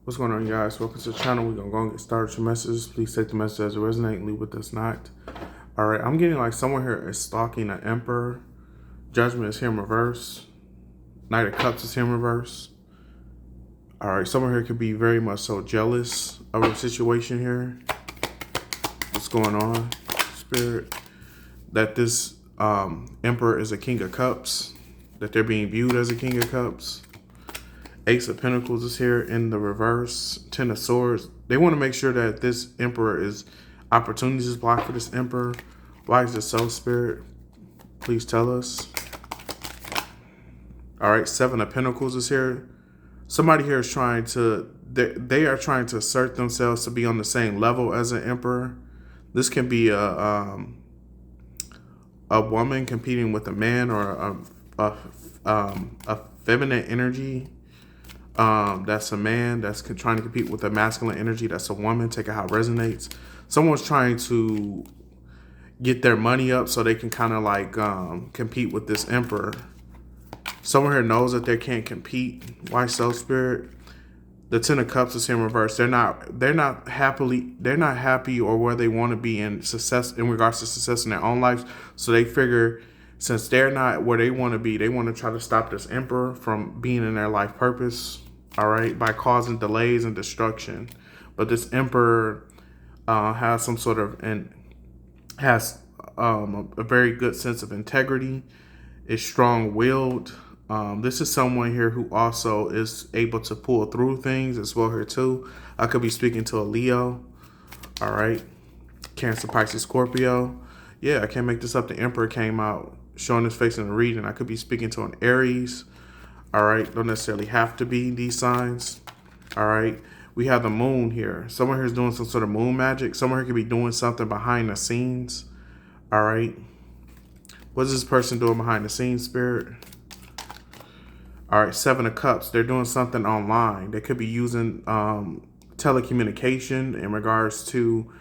What's going on, you guys? Welcome to the channel. We're gonna go and get started with your messages. Please take the message as it resonates and leave with us not. All right, I'm getting like someone here is stalking an emperor. Judgment is here in reverse. Knight of Cups is here in reverse. All right, someone here could be very much so jealous of a situation here. What's going on, Spirit? That this emperor is a King of Cups. That they're being viewed as a King of Cups. Ace of Pentacles is here in the reverse. Ten of Swords. They want to make sure that this emperor is opportunities is blocked for this emperor. Why is this so, Spirit? Please tell us. All right, Seven of Pentacles is here. Somebody here is trying to, they are trying to assert themselves to be on the same level as an emperor. This can be a woman competing with a man, or a feminine energy. That's a man that's trying to compete with a masculine energy. That's a woman. Take it how it resonates. Someone's trying to get their money up so they can kind of like compete with this emperor. Someone here knows that they can't compete. Why so, Spirit? The Ten of Cups is here in reverse. They're not happy or where they want to be in success, in regards to success in their own lives. So they figure, since they're not where they want to be, they want to try to stop this emperor from being in their life purpose. All right, by causing delays and destruction. But this emperor has some sort of a very good sense of integrity. Is strong-willed. This is someone here who also is able to pull through things as well here too. I could be speaking to a Leo. All right, Cancer, Pisces, Scorpio. Yeah, I can't make this up. The Emperor came out showing his face in the reading. I could be speaking to an Aries. All right, don't necessarily have to be these signs. All right, we have the Moon here. Someone here is doing some sort of moon magic. Someone here could be doing something behind the scenes. All right, what is this person doing behind the scenes, Spirit? All right, Seven of Cups. They're doing something online. They could be using telecommunication in regards to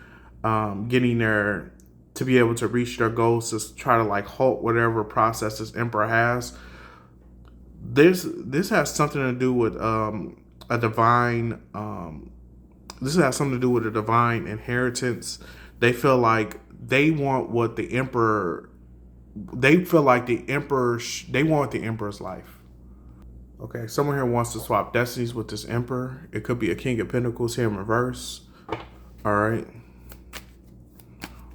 getting their, to be able to reach their goals, to try to like halt whatever process this emperor has. This has something to do with a divine. This has something to do with a divine inheritance. They feel like they want what the emperor. They feel like the emperor. They want the emperor's life. Okay, someone here wants to swap destinies with this emperor. It could be a King of Pentacles here in reverse. All right.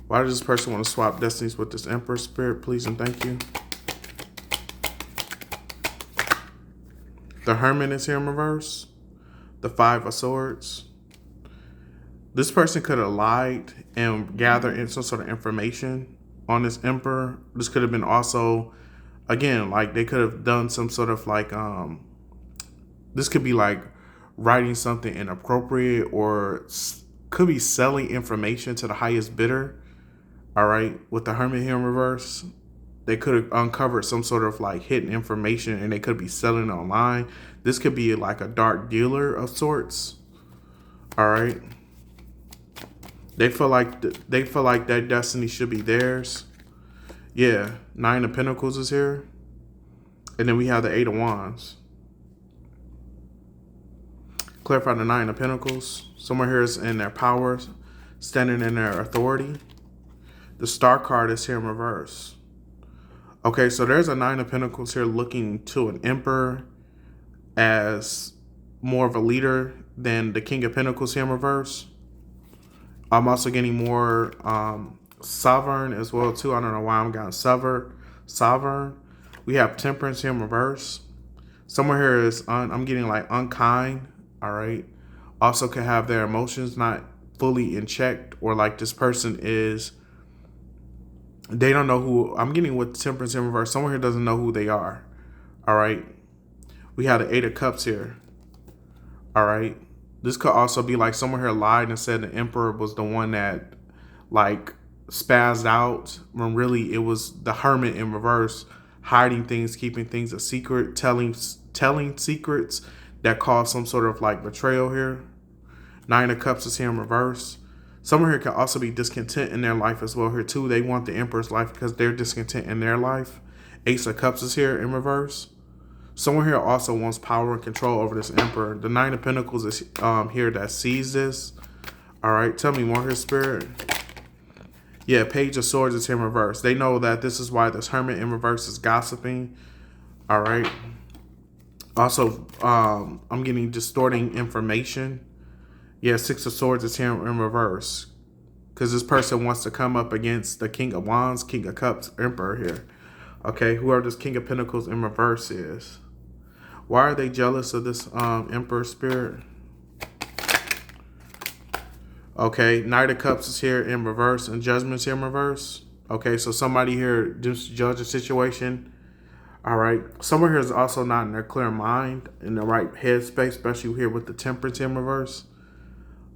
Why does this person want to swap destinies with this emperor, Spirit? Please and thank you. The Hermit is here in reverse. The Five of Swords. This person could have lied and gathered in some sort of information on this emperor. This could have been also, again, like they could have done some sort of like, this could be like writing something inappropriate, or could be selling information to the highest bidder. All right, with the Hermit here in reverse. They could have uncovered some sort of like hidden information and they could be selling it online. This could be like a dark dealer of sorts. All right. They feel like that destiny should be theirs. Yeah, Nine of Pentacles is here. And then we have the Eight of Wands. Clarify the Nine of Pentacles. Someone here is in their power, standing in their authority. The Star card is here in reverse. Okay, so there's a Nine of Pentacles here looking to an emperor as more of a leader than the King of Pentacles here in reverse. I'm also getting more sovereign as well too. I don't know why I'm getting sovereign. We have Temperance here in reverse. Someone here is, I'm getting like unkind. All right. Also could have their emotions not fully in check, or like this person is, they don't know who. I'm getting with Temperance in reverse. Someone here doesn't know who they are. All right. We have the Eight of Cups here. All right. This could also be like someone here lied and said the emperor was the one that like spazzed out, when really it was the Hermit in reverse, hiding things, keeping things a secret, telling secrets that caused some sort of like betrayal here. Nine of Cups is here in reverse. Someone here can also be discontent in their life as well here too. They want the emperor's life because they're discontent in their life. Ace of Cups is here in reverse. Someone here also wants power and control over this emperor. The Nine of Pentacles is here that sees this. All right, tell me more here, Spirit. Yeah, Page of Swords is here in reverse. They know that this is why this Hermit in reverse is gossiping. All right. Also, I'm getting distorting information. Yeah, Six of Swords is here in reverse. Because this person wants to come up against the King of Wands, King of Cups, Emperor here. Okay, whoever this King of Pentacles in reverse is. Why are they jealous of this Emperor Spirit? Okay, Knight of Cups is here in reverse and Judgment's here in reverse. Okay, so somebody here just judge a situation. All right, someone here is also not in their clear mind, in the right headspace, especially here with the Temperance in reverse.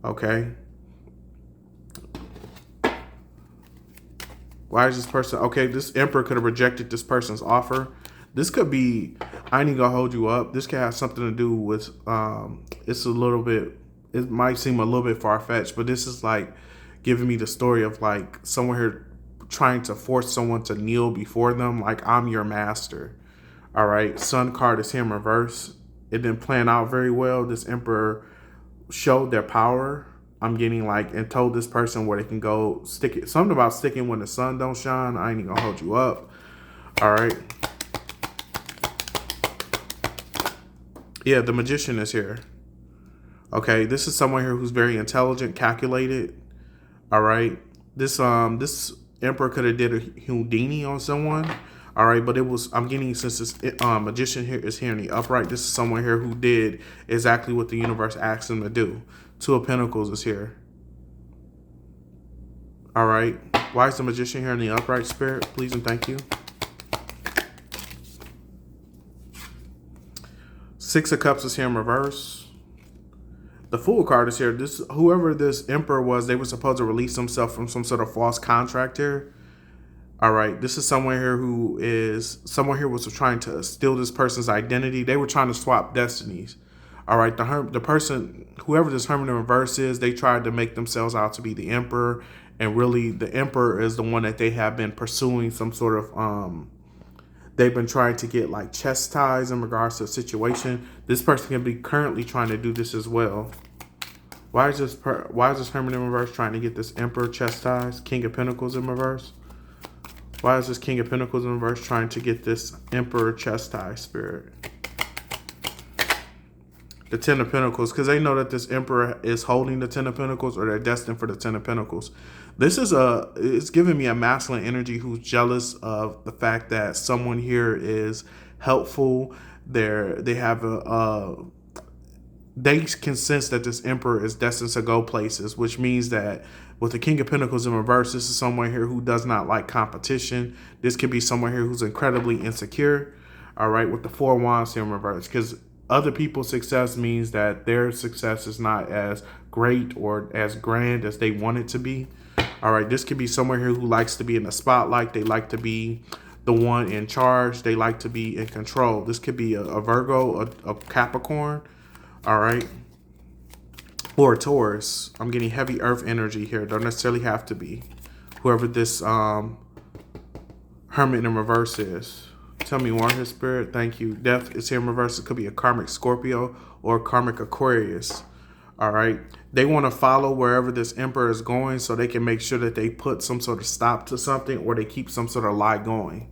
Okay. Why is this person... Okay, this Emperor could have rejected this person's offer. This could be... I ain't even gonna hold you up. This could have something to do with... it's a little bit... It might seem a little bit far-fetched, but this is like giving me the story of like someone here trying to force someone to kneel before them. Like, I'm your master. All right. Sun card is here in reverse. It didn't plan out very well. This Emperor showed their power. I'm getting like, and told this person where they can go stick it. Something about sticking when the sun don't shine. I ain't even gonna hold you up. All right. Yeah, the Magician is here. Okay, this is someone here who's very intelligent, calculated. All right. This Emperor could have did a Houdini on someone. All right, but it was, I'm getting, since this Magician here is here in the upright, this is someone here who did exactly what the universe asked them to do. Two of Pentacles is here. All right. Why is the Magician here in the upright, Spirit? Please and thank you. Six of Cups is here in reverse. The Fool card is here. This, whoever this Emperor was, they were supposed to release themselves from some sort of false contract here. All right. This is someone here who is... Someone here was trying to steal this person's identity. They were trying to swap destinies. All right. The person, whoever this Hermit in reverse is, they tried to make themselves out to be the Emperor. And really, the Emperor is the one that they have been pursuing some sort of... They've been trying to get like chastised in regards to the situation. This person can be currently trying to do this as well. Why is this Hermit in reverse trying to get this Emperor chastised? King of Pentacles in reverse. Why is this King of Pentacles in reverse trying to get this Emperor chastised, Spirit? The Ten of Pentacles, because they know that this Emperor is holding the Ten of Pentacles, or they're destined for the Ten of Pentacles. This is it's giving me a masculine energy who's jealous of the fact that someone here is helpful. They can sense that this Emperor is destined to go places, which means that with the King of Pentacles in reverse, this is someone here who does not like competition. This could be someone here who's incredibly insecure. All right, with the Four of Wands here in reverse, because other people's success means that their success is not as great or as grand as they want it to be. All right, this could be someone here who likes to be in the spotlight. They like to be the one in charge. They like to be in control. This could be a Virgo, a Capricorn. All right. Or a Taurus. I'm getting heavy earth energy here. Don't necessarily have to be. Whoever this Hermit in reverse is. Tell me more, his Spirit. Thank you. Death is here in reverse. It could be a karmic Scorpio or a karmic Aquarius. All right. They want to follow wherever this Emperor is going so they can make sure that they put some sort of stop to something, or they keep some sort of lie going.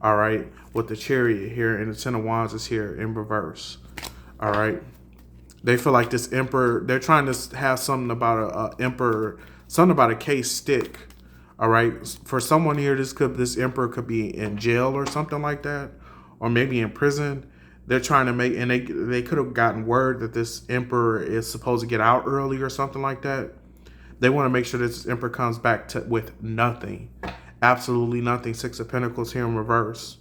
All right. With the Chariot here and the Ten of Wands is here in reverse. All right. They feel like this Emperor, they're trying to have something about a Emperor, something about a case stick. All right. For someone here, this Emperor could be in jail or something like that, or maybe in prison. They're trying to make, and they could have gotten word that this Emperor is supposed to get out early or something like that. They want to make sure that this Emperor comes back with nothing. Absolutely nothing. Six of Pentacles here in reverse.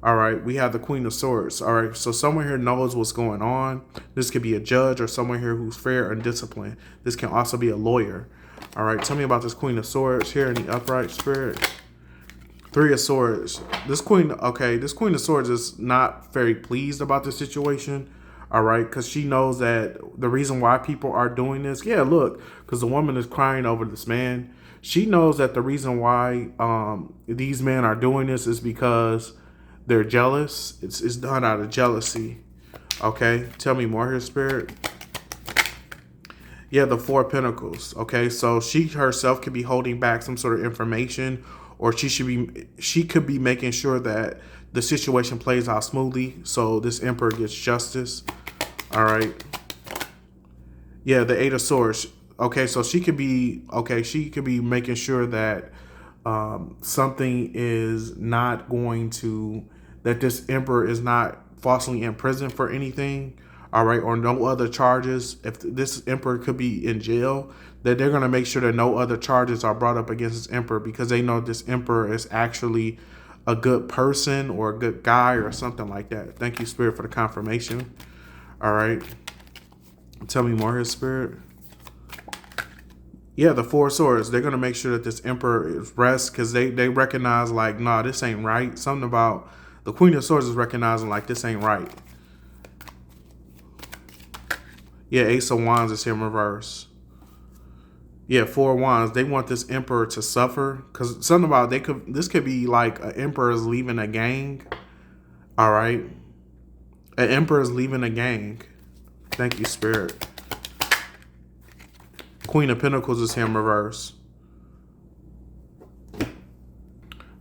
All right. We have the Queen of Swords. All right. So someone here knows what's going on. This could be a judge or someone here who's fair and disciplined. This can also be a lawyer. All right. Tell me about this Queen of Swords here in the upright, Spirit. Three of Swords. This Queen of Swords is not very pleased about the situation. All right. Because she knows that the reason why people are doing this. Yeah, look. Because the woman is crying over this man. She knows that the reason why these men are doing this is because They're jealous. It's done out of jealousy. Okay, tell me more here, Spirit. Yeah, the Four of Pentacles. Okay, so she herself could be holding back some sort of information, or she could be making sure that the situation plays out smoothly, so this Emperor gets justice. All right. Yeah, the Eight of Swords. Okay, so she could be making sure that something is not going to, that this Emperor is not falsely in prison for anything. All right, or no other charges. If this Emperor could be in jail, that they're going to make sure that no other charges are brought up against this Emperor, because they know this Emperor is actually a good person or a good guy or something like that. Thank you, Spirit, for the confirmation. All right. Tell me more here, Spirit. Yeah, the Four of Swords. They're going to make sure that this Emperor is rest, because they recognize, like, nah, this ain't right. Something about the Queen of Swords is recognizing, like, this ain't right. Yeah, Ace of Wands is here in reverse. Yeah, Four of Wands. They want this Emperor to suffer, because something about this could be like an Emperor is leaving a gang. All right. An Emperor is leaving a gang. Thank you, Spirit. Queen of Pentacles is here in reverse.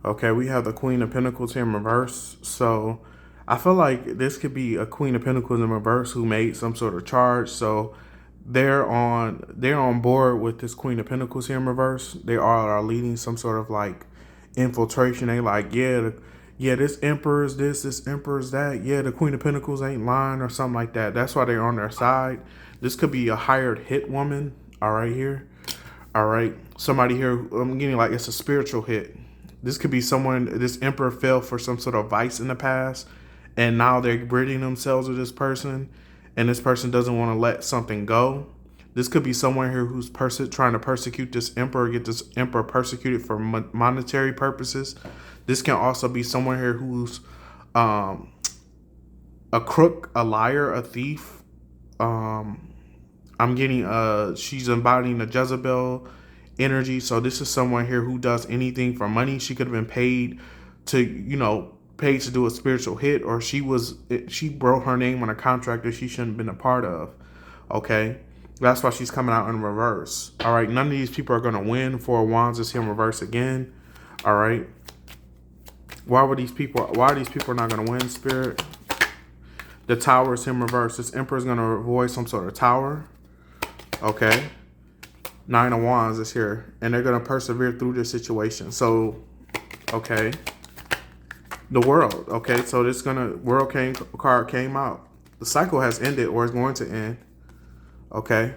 Okay, we have the Queen of Pentacles here in reverse. So I feel like this could be a Queen of Pentacles in reverse who made some sort of charge. So they're on board with this Queen of Pentacles here in reverse. They are leading some sort of like infiltration. They like, yeah, this Emperor's this Emperor's that. Yeah, the Queen of Pentacles ain't lying or something like that. That's why they're on their side. This could be a hired hit woman. All right, here. All right. Somebody here, I'm getting like it's a spiritual hit. This could be someone, this Emperor fell for some sort of vice in the past, and now they're ridding themselves of this person, and this person doesn't want to let something go. This could be someone here who's trying to persecute this Emperor, get this Emperor persecuted for monetary purposes. This can also be someone here who's a crook, a liar, a thief. I'm getting she's embodying a Jezebel energy. So this is someone here who does anything for money. She could have been paid to, paid to do a spiritual hit, or she wrote her name on a contract that she shouldn't have been a part of. Okay. That's why she's coming out in reverse. All right. None of these people are going to win. Four of Wands is here in reverse again. All right. Why are these people not going to win, Spirit? The Tower is in reverse. This Emperor is going to avoid some sort of tower. Okay. Nine of Wands is here, and they're going to persevere through this situation. So, okay. The World. Okay, so World card came out. The cycle has ended, or is going to end. Okay.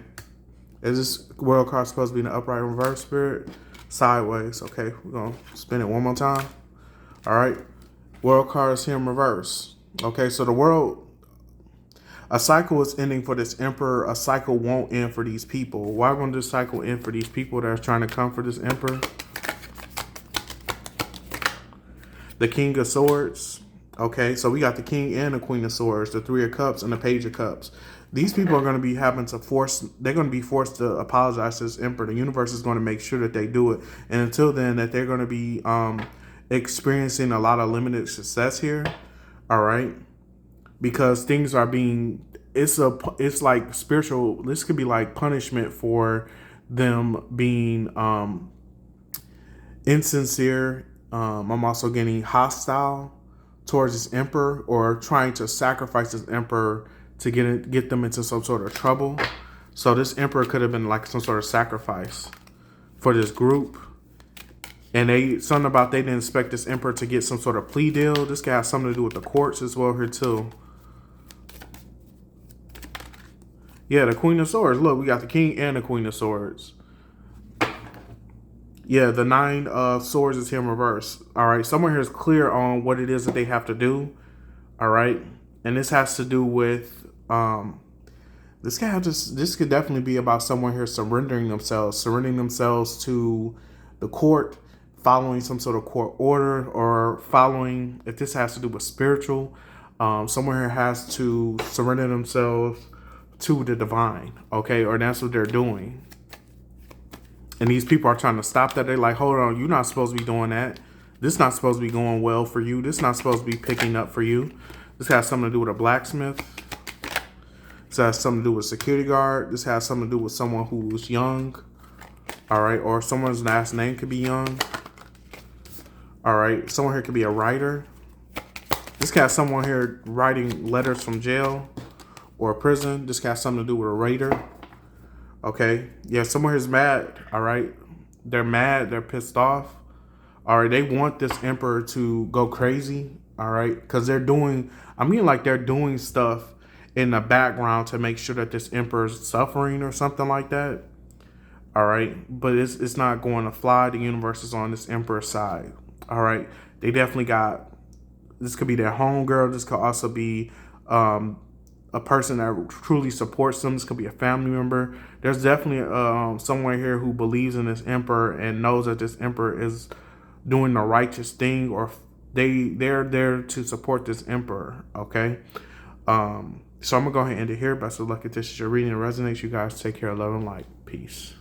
Is this World card supposed to be in the upright reverse, Spirit? Sideways. Okay, we're going to spin it one more time. All right. World card is here in reverse. Okay, so the World, a cycle is ending for this Emperor. A cycle won't end for these people. Why won't this cycle end for these people that are trying to come for this Emperor? The King of Swords. Okay, so we got the King and the Queen of Swords, the Three of Cups and the Page of Cups. These people are going to be they're going to be forced to apologize to this Emperor. The universe is going to make sure that they do it. And until then, that they're going to be experiencing a lot of limited success here. All right. Because things are being, it's like spiritual, this could be like punishment for them being insincere. I'm also getting hostile towards this Emperor, or trying to sacrifice this Emperor to get them into some sort of trouble. So this Emperor could have been like some sort of sacrifice for this group. And something about they didn't expect this Emperor to get some sort of plea deal. This guy has something to do with the courts as well here too. Yeah, the Queen of Swords. Look, we got the King and the Queen of Swords. Yeah, the Nine of Swords is here in reverse. All right, someone here is clear on what it is that they have to do. All right, and this has to do with this could definitely be about someone here surrendering themselves to the court, following some sort of court order, or following, if this has to do with spiritual, someone here has to surrender themselves to the divine, okay? Or that's what they're doing. And these people are trying to stop that. They're like, hold on, you're not supposed to be doing that. This is not supposed to be going well for you. This is not supposed to be picking up for you. This has something to do with a blacksmith. This has something to do with a security guard. This has something to do with someone who's young. All right. Or someone's last name could be young. All right. Someone here could be a writer. This got someone here writing letters from jail or prison. This got something to do with a raider. Okay. Yeah. Someone here's mad. All right. They're mad. They're pissed off. All right. They want this emperor to go crazy. All right. Because they're doing, like they're doing stuff in the background to make sure that this emperor is suffering or something like that. All right. But it's not going to fly. The universe is on this emperor's side. All right. They definitely got, this could be their homegirl. This could also be a person that truly supports them. This could be a family member. There's definitely someone here who believes in this emperor and knows that this emperor is doing the righteous thing, or they're there to support this emperor. Okay. So I'm gonna go ahead and end it here. Best of luck if this is your reading and resonates. You guys take care, love and light. Peace.